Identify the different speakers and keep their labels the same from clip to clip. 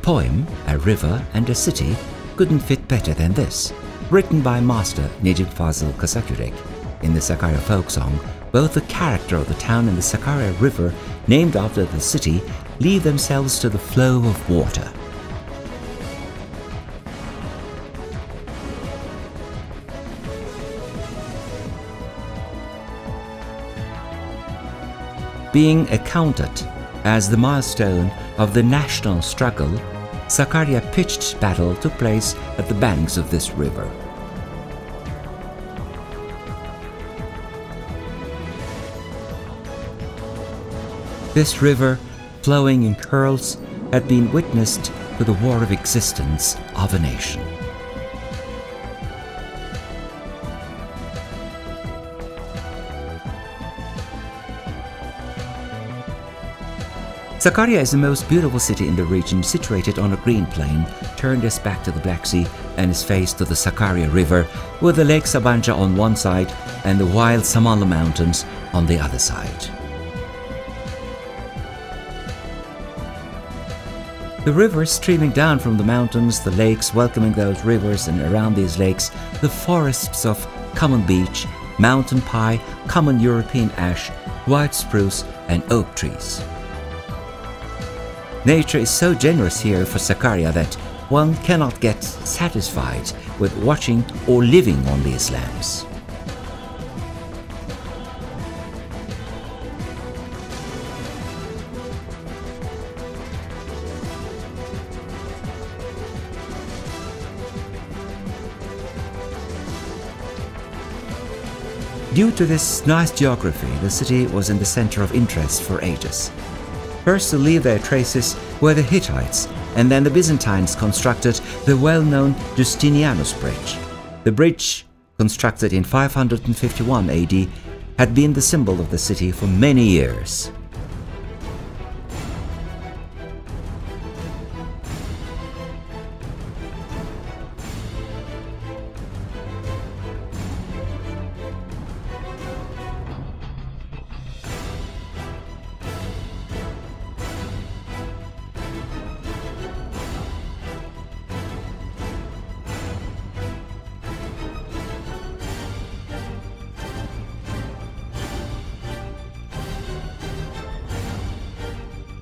Speaker 1: poem, A River and a City, couldn't fit better than this. Written by master Necip Fazıl Kısakürek. In the Sakarya folk song, both the character of the town and the Sakarya River, named after the city, leave themselves to the flow of water. Being accounted as the milestone of the national struggle, Sakarya pitched battle took place at the banks of this river. This river, flowing in curls, had been witnessed to the war of existence of a nation. Sakarya is the most beautiful city in the region, situated on a green plain, turned its back to the Black Sea and its face to the Sakarya River, with the Lake Sabancı on one side and the wild Samanlı Mountains on the other side. The rivers streaming down from the mountains, the lakes welcoming those rivers, and around these lakes, the forests of common beech, mountain pine, common European ash, white spruce and oak trees. Nature is so generous here for Sakarya that one cannot get satisfied with watching or living on these lands. Due to this nice geography, the city was in the center of interest for ages. First to leave their traces were the Hittites, and then the Byzantines constructed the well-known Justinianus Bridge. The bridge, constructed in 551 AD, had been the symbol of the city for many years.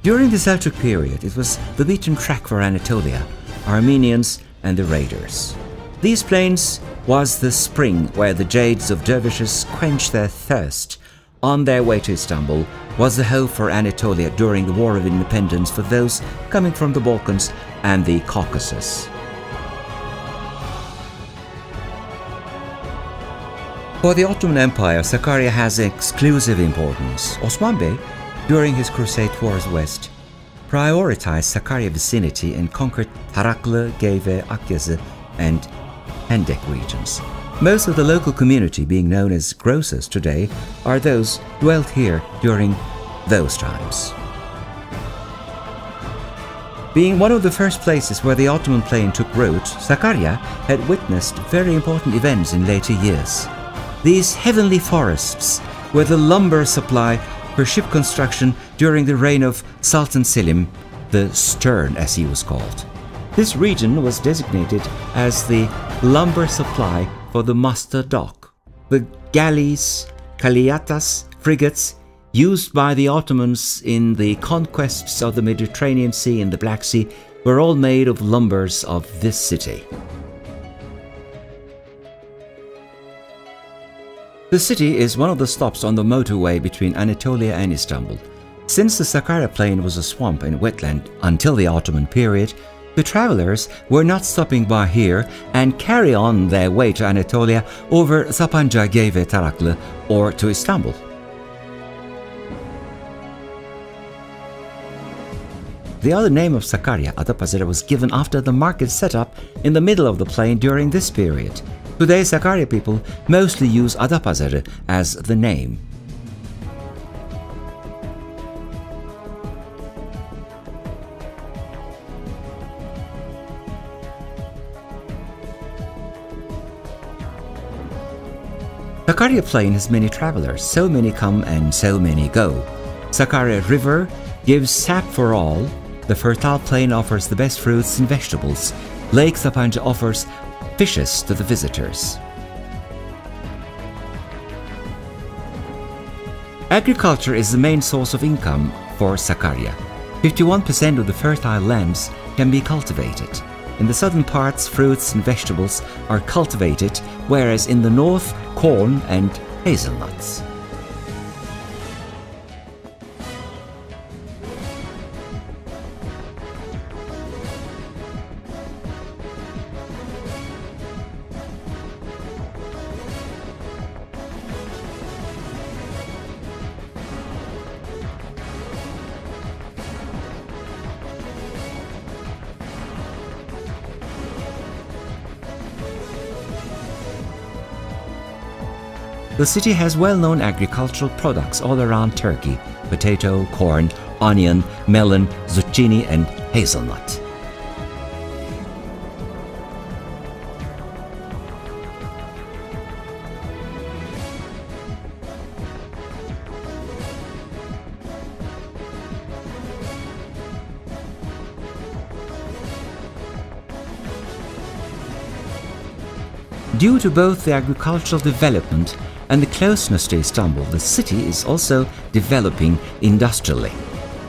Speaker 1: During the Seljuk period, it was the beaten track for Anatolia, Armenians and the raiders. These plains was the spring where the jades of dervishes quenched their thirst. On their way to Istanbul was the hope for Anatolia during the War of Independence for those coming from the Balkans and the Caucasus. For the Ottoman Empire, Sakarya has exclusive importance. Osman Bey, during his crusade towards west, prioritized Sakarya vicinity and conquered Taraklı, Geyve, Akyazı, and Hendek regions. Most of the local community, being known as grocers today, are those dwelt here during those times. Being one of the first places where the Ottoman plain took root, Sakarya had witnessed very important events in later years. These heavenly forests were the lumber supply for ship construction during the reign of Sultan Selim, the Stern as he was called. This region was designated as the lumber supply for the master dock. The galleys, kaliyatas, frigates, used by the Ottomans in the conquests of the Mediterranean Sea and the Black Sea were all made of lumbers of this city. The city is one of the stops on the motorway between Anatolia and Istanbul. Since the Sakarya plain was a swamp and wetland until the Ottoman period, the travelers were not stopping by here and carry on their way to Anatolia over Sapanca, Geyve, Taraklı or to Istanbul. The other name of Sakarya, Adapazarı, was given after the market set up in the middle of the plain during this period. Today, Sakarya people mostly use Adapazarı as the name. Sakarya plain has many travelers, so many come and so many go. Sakarya River gives sap for all, The fertile plain offers the best fruits and vegetables. Lake Sapanca offers fishes to the visitors. Agriculture is the main source of income for Sakarya. 51% of the fertile lands can be cultivated. In the southern parts, fruits and vegetables are cultivated, whereas in the north, corn and hazelnuts. The city has well-known agricultural products all around Turkey: potato, corn, onion, melon, zucchini and hazelnut. Due to both the agricultural development and the closeness to Istanbul, the city is also developing industrially.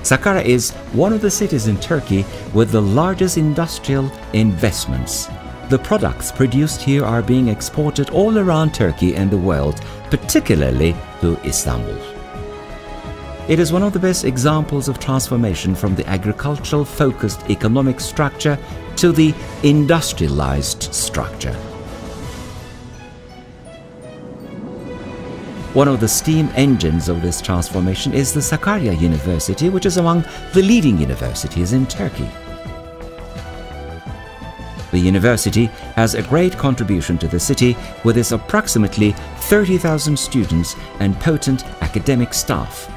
Speaker 1: Sakarya is one of the cities in Turkey with the largest industrial investments. The products produced here are being exported all around Turkey and the world, particularly to Istanbul. It is one of the best examples of transformation from the agricultural-focused economic structure to the industrialized structure. One of the steam engines of this transformation is the Sakarya University, which is among the leading universities in Turkey. The university has a great contribution to the city with its approximately 30,000 students and potent academic staff.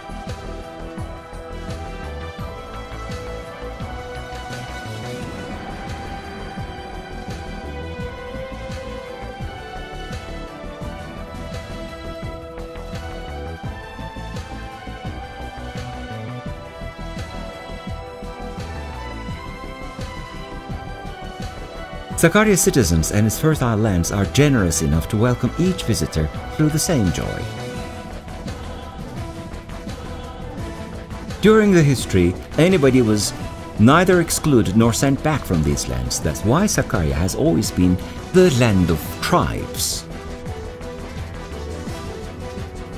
Speaker 1: Sakarya citizens and its fertile lands are generous enough to welcome each visitor through the same joy. During the history, anybody was neither excluded nor sent back from these lands. That's why Sakarya has always been the land of tribes.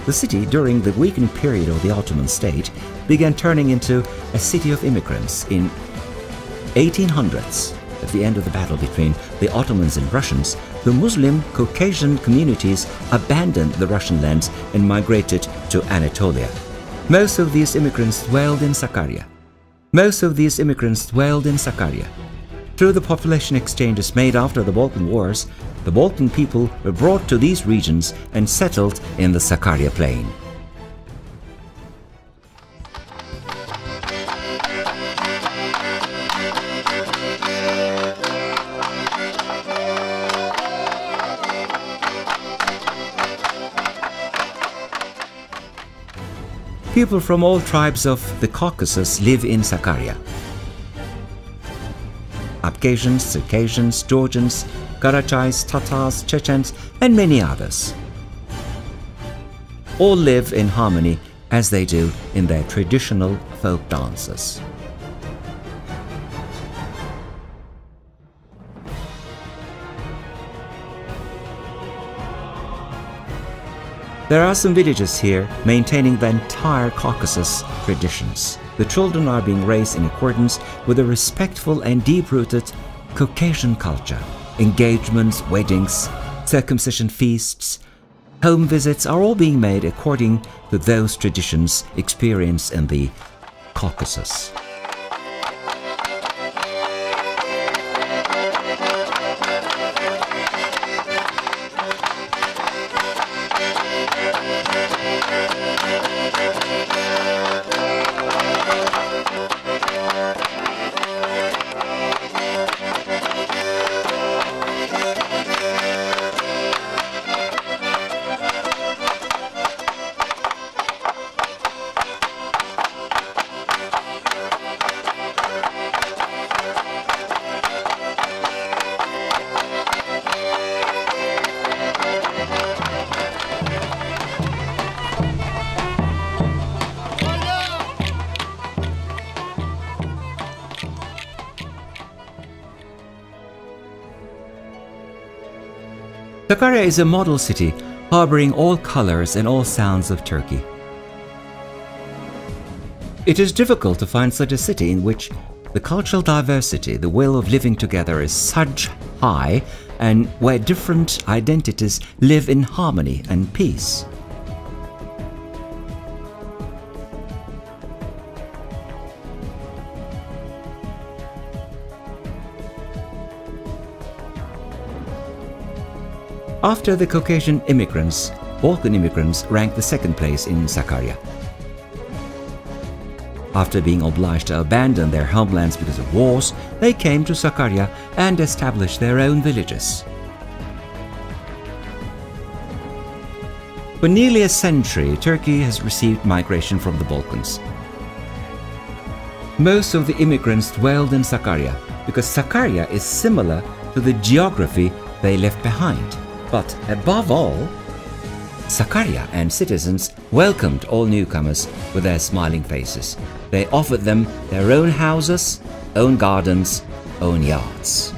Speaker 1: The city, during the weakening period of the Ottoman state, began turning into a city of immigrants in 1800s. At the end of the battle between the Ottomans and Russians, the Muslim Caucasian communities abandoned the Russian lands and migrated to Anatolia. Most of these immigrants dwelled in Sakarya. Through the population exchanges made after the Balkan Wars, the Balkan people were brought to these regions and settled in the Sakarya plain. People from all tribes of the Caucasus live in Sakarya. Abkhazians, Circassians, Georgians, Karachais, Tatars, Chechens, and many others. All live in harmony as they do in their traditional folk dances. There are some villages here maintaining the entire Caucasus traditions. The children are being raised in accordance with a respectful and deep-rooted Caucasian culture. Engagements, weddings, circumcision feasts, home visits are all being made according to those traditions experienced in the Caucasus. Sakarya is a model city harboring all colors and all sounds of Turkey. It is difficult to find such a city in which the cultural diversity, the will of living together is such high, and where different identities live in harmony and peace. After the Caucasian immigrants, Balkan immigrants ranked the second place in Sakarya. After being obliged to abandon their homelands because of wars, they came to Sakarya and established their own villages. For nearly a century, Turkey has received migration from the Balkans. Most of the immigrants dwelled in Sakarya because Sakarya is similar to the geography they left behind. But above all, Sakarya and citizens welcomed all newcomers with their smiling faces. They offered them their own houses, own gardens, own yards.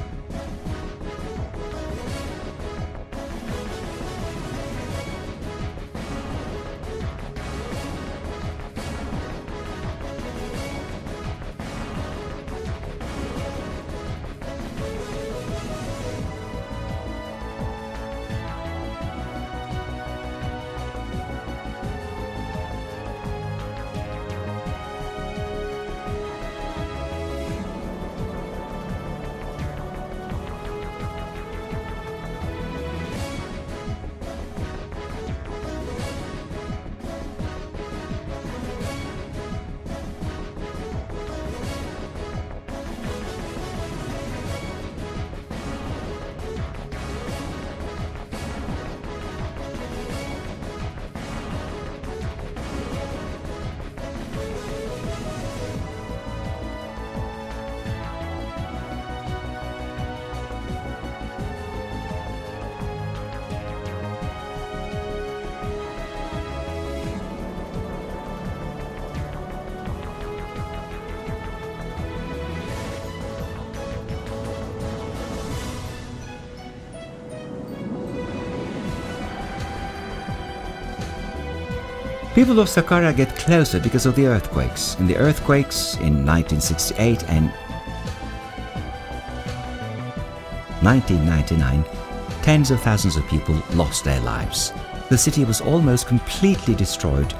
Speaker 1: People of Sakarya get closer because of the earthquakes. In the earthquakes in 1968 and 1999, tens of thousands of people lost their lives. The city was almost completely destroyed.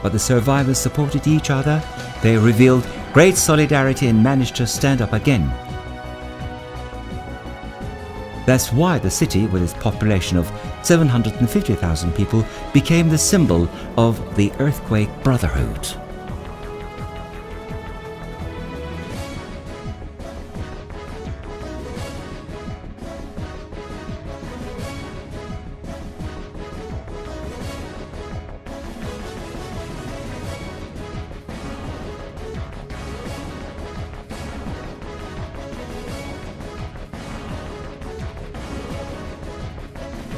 Speaker 1: But the survivors supported each other. They revealed great solidarity and managed to stand up again. That's why the city, with its population of 750,000 people, became the symbol of the earthquake brotherhood.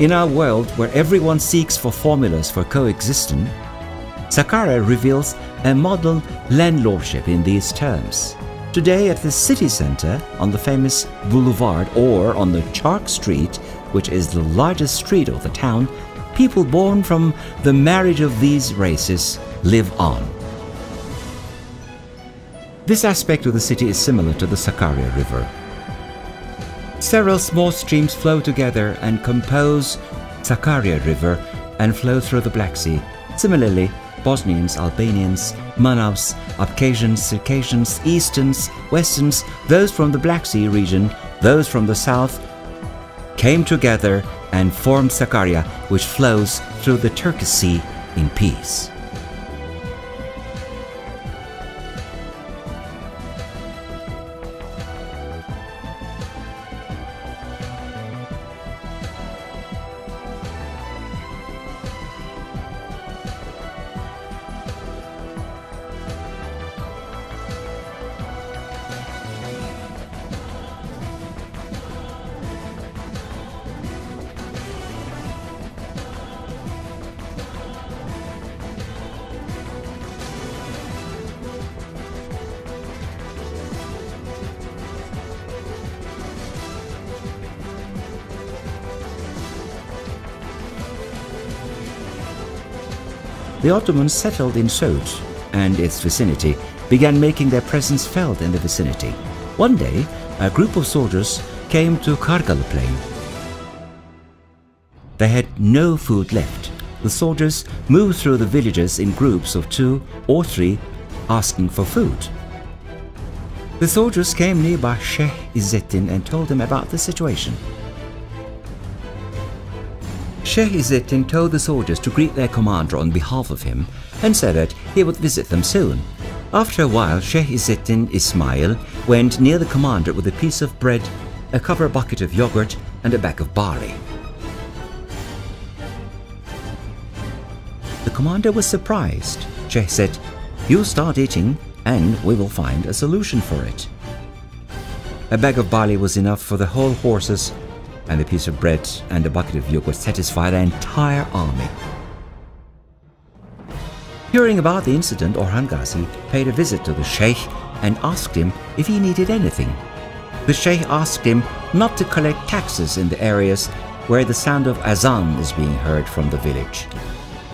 Speaker 1: In our world, where everyone seeks for formulas for coexistence, Sakarya reveals a model landlordship in these terms. Today at the city center, on the famous boulevard or on the Chark Street, which is the largest street of the town, people born from the marriage of these races live on. This aspect of the city is similar to the Sakarya River. Several small streams flow together and compose Sakarya River and flow through the Black Sea. Similarly, Bosnians, Albanians, Manavs, Abkhazians, Circassians, Easterns, Westerns, those from the Black Sea region, those from the south, came together and formed Sakarya, which flows through the Turkish Sea in peace. the Ottomans settled in Sousse and its vicinity, began making their presence felt in the vicinity. One day, a group of soldiers came to Kargalı Plain. They had no food left. The soldiers moved through the villages in groups of 2 or 3, asking for food. The soldiers came nearby Sheikh İzzettin and told him about the situation. Sheikh İzzettin told the soldiers to greet their commander on behalf of him and said that he would visit them soon. After a while, Sheikh İzzettin Ismail went near the commander with a piece of bread, a covered bucket of yogurt and a bag of barley. The commander was surprised. Sheikh said, "You start eating and we will find a solution for it." A bag of barley was enough for the whole horses, and a piece of bread and a bucket of yogurt satisfied the entire army. Hearing about the incident, Orhan Gazi paid a visit to the Sheikh and asked him if he needed anything. The Sheikh asked him not to collect taxes in the areas where the sound of azan is being heard from the village.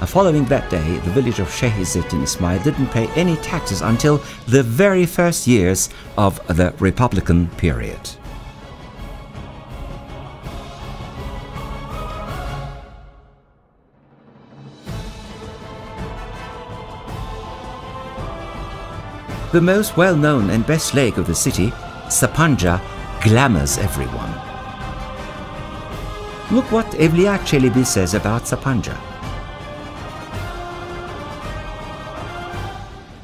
Speaker 1: Following that day, the village of Sheikh İzzettin Ismail didn't pay any taxes until the very first years of the Republican period. The most well-known and best lake of the city, Sapanca, glamours everyone. Look what Evliya Çelebi says about Sapanca.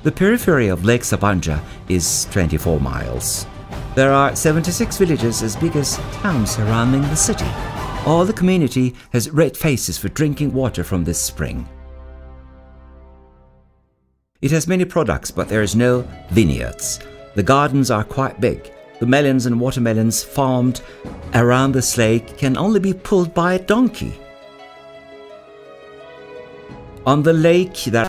Speaker 1: The periphery of Lake Sapanca is 24 miles. There are 76 villages as big as towns surrounding the city. All the community has red faces for drinking water from this spring. It has many products, but there is no vineyards. The gardens are quite big. The melons and watermelons farmed around this lake can only be pulled by a donkey. On the lake, there